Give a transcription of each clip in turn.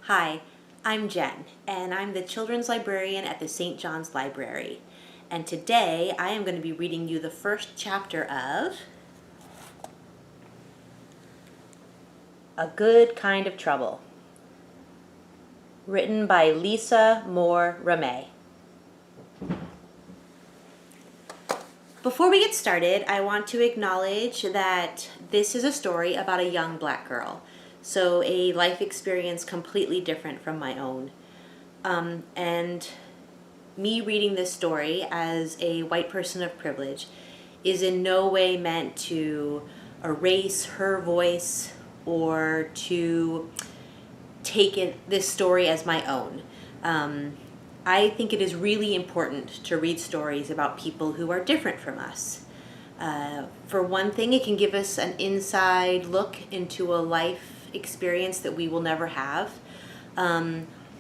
Hi, I'm Jen, and I'm the children's librarian at the St. John's Library. And today I am going to be reading you the first chapter of A Good Kind of Trouble, written by Lisa Moore Ramée. Before we get started, I want to acknowledge that this is a story about a young black girl, so a life experience completely different from my own. And me reading this story as a white person of privilege is in no way meant to erase her voice or to take this story as my own. I think it is really important to read stories about people who are different from us. For one thing, it can give us an inside look into a life experience that we will never have.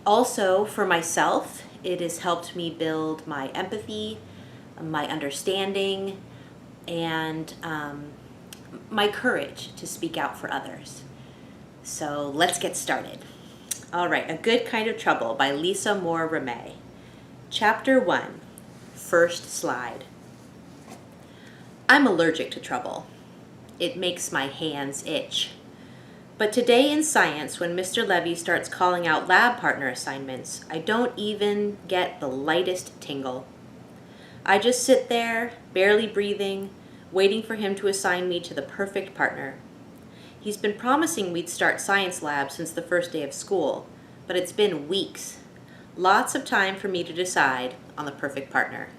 Also, for myself, it has helped me build my empathy, my understanding, and my courage to speak out for others. So let's get started. All right, A Good Kind of Trouble by Lisa Moore Ramée. Chapter 1, First Slide. I'm allergic to trouble. It makes my hands itch. But today in science, when Mr. Levy starts calling out lab partner assignments, I don't even get the lightest tingle. I just sit there, barely breathing, waiting for him to assign me to the perfect partner. He's been promising we'd start science lab since the first day of school, but it's been weeks. Lots of time for me to decide on the perfect partner.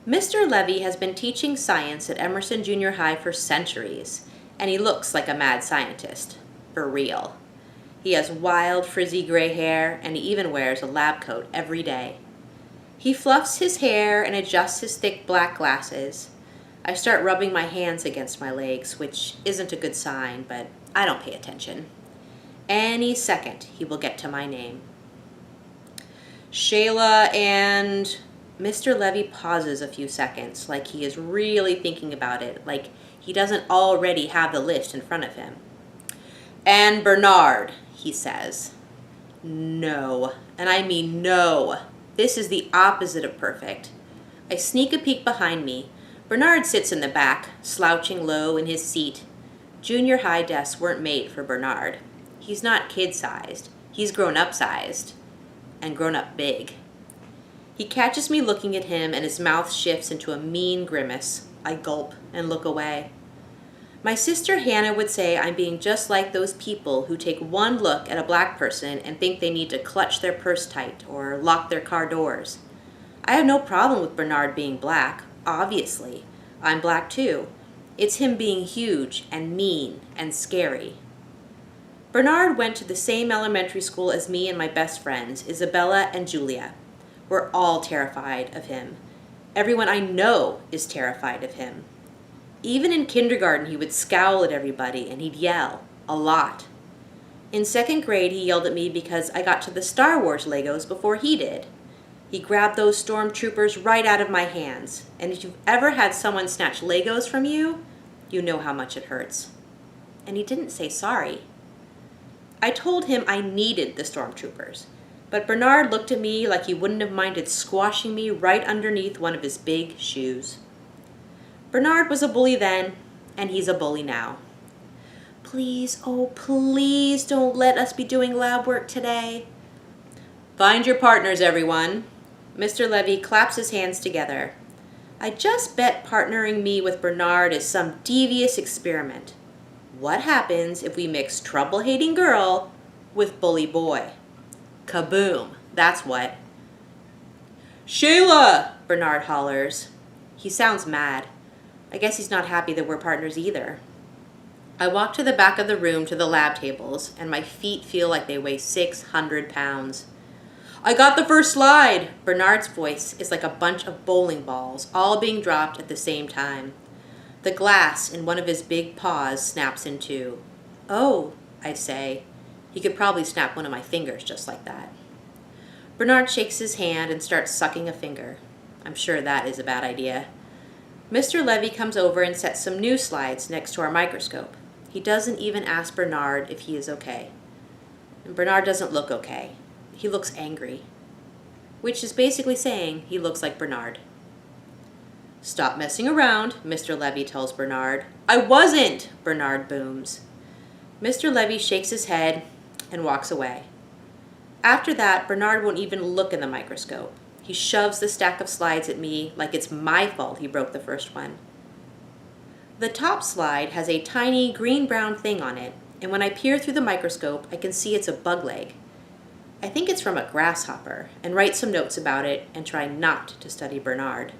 Mr. Levy has been teaching science at Emerson Junior High for centuries, and he looks like a mad scientist, for real. He has wild, frizzy gray hair, and he even wears a lab coat every day. He fluffs his hair and adjusts his thick black glasses. I start rubbing my hands against my legs, which isn't a good sign, but I don't pay attention. Any second, he will get to my name. Shayla and... Mr. Levy pauses a few seconds, like he is really thinking about it, like he doesn't already have the list in front of him. And Bernard, he says. No, and I mean no. This is the opposite of perfect. I sneak a peek behind me. Bernard sits in the back, slouching low in his seat. Junior high desks weren't made for Bernard. He's not kid-sized. He's grown-up-sized. And grown-up big. He catches me looking at him, and his mouth shifts into a mean grimace. I gulp and look away. My sister Hannah would say I'm being just like those people who take one look at a black person and think they need to clutch their purse tight or lock their car doors. I have no problem with Bernard being black, obviously. I'm black too. It's him being huge and mean and scary. Bernard went to the same elementary school as me and my best friends, Isabella and Julia. We're all terrified of him. Everyone I know is terrified of him. Even in kindergarten, he would scowl at everybody and he'd yell, a lot. In second grade, he yelled at me because I got to the Star Wars Legos before he did. He grabbed those stormtroopers right out of my hands, and if you've ever had someone snatch Legos from you, you know how much it hurts. And he didn't say sorry. I told him I needed the stormtroopers, but Bernard looked at me like he wouldn't have minded squashing me right underneath one of his big shoes. Bernard was a bully then, and he's a bully now. Please, oh please don't let us be doing lab work today. Find your partners, everyone. Mr. Levy claps his hands together. I just bet partnering me with Bernard is some devious experiment. What happens if we mix trouble-hating girl with bully boy? Kaboom, that's what. Shayla, Bernard hollers. He sounds mad. I guess he's not happy that we're partners either. I walk to the back of the room to the lab tables, and my feet feel like they weigh 600 pounds. I got the first slide! Bernard's voice is like a bunch of bowling balls, all being dropped at the same time. The glass in one of his big paws snaps in two. Oh, I say. He could probably snap one of my fingers just like that. Bernard shakes his hand and starts sucking a finger. I'm sure that is a bad idea. Mr. Levy comes over and sets some new slides next to our microscope. He doesn't even ask Bernard if he is okay. and Bernard doesn't look okay. He looks angry, which is basically saying he looks like Bernard. "Stop messing around," Mr. Levy tells Bernard. "I wasn't," Bernard booms. Mr. Levy shakes his head and walks away. After that, Bernard won't even look in the microscope. He shoves the stack of slides at me like it's my fault he broke the first one. The top slide has a tiny green-brown thing on it, and when I peer through the microscope, I can see it's a bug leg. I think it's from a grasshopper, and write some notes about it and try not to study Bernard.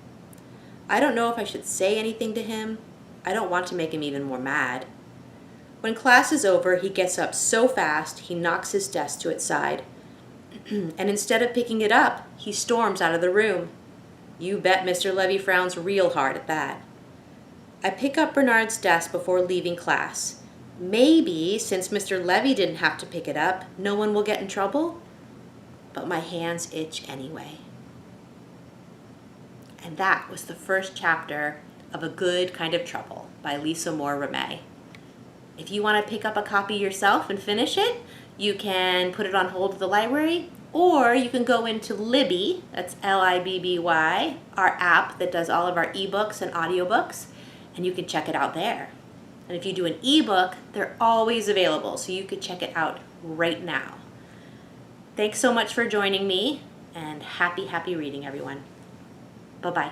I don't know if I should say anything to him. I don't want to make him even more mad. When class is over, he gets up so fast he knocks his desk to its side. And instead of picking it up, he storms out of the room. You bet Mr. Levy frowns real hard at that. I pick up Bernard's desk before leaving class. Maybe, since Mr. Levy didn't have to pick it up, no one will get in trouble. But my hands itch anyway. And that was the first chapter of A Good Kind of Trouble by Lisa Moore Ramée. If you want to pick up a copy yourself and finish it, you can put it on hold at the library, or you can go into Libby, that's Libby, our app that does all of our ebooks and audiobooks, and you can check it out there. And if you do an ebook, they're always available, so you could check it out right now. Thanks so much for joining me, and happy reading, everyone. Bye-bye.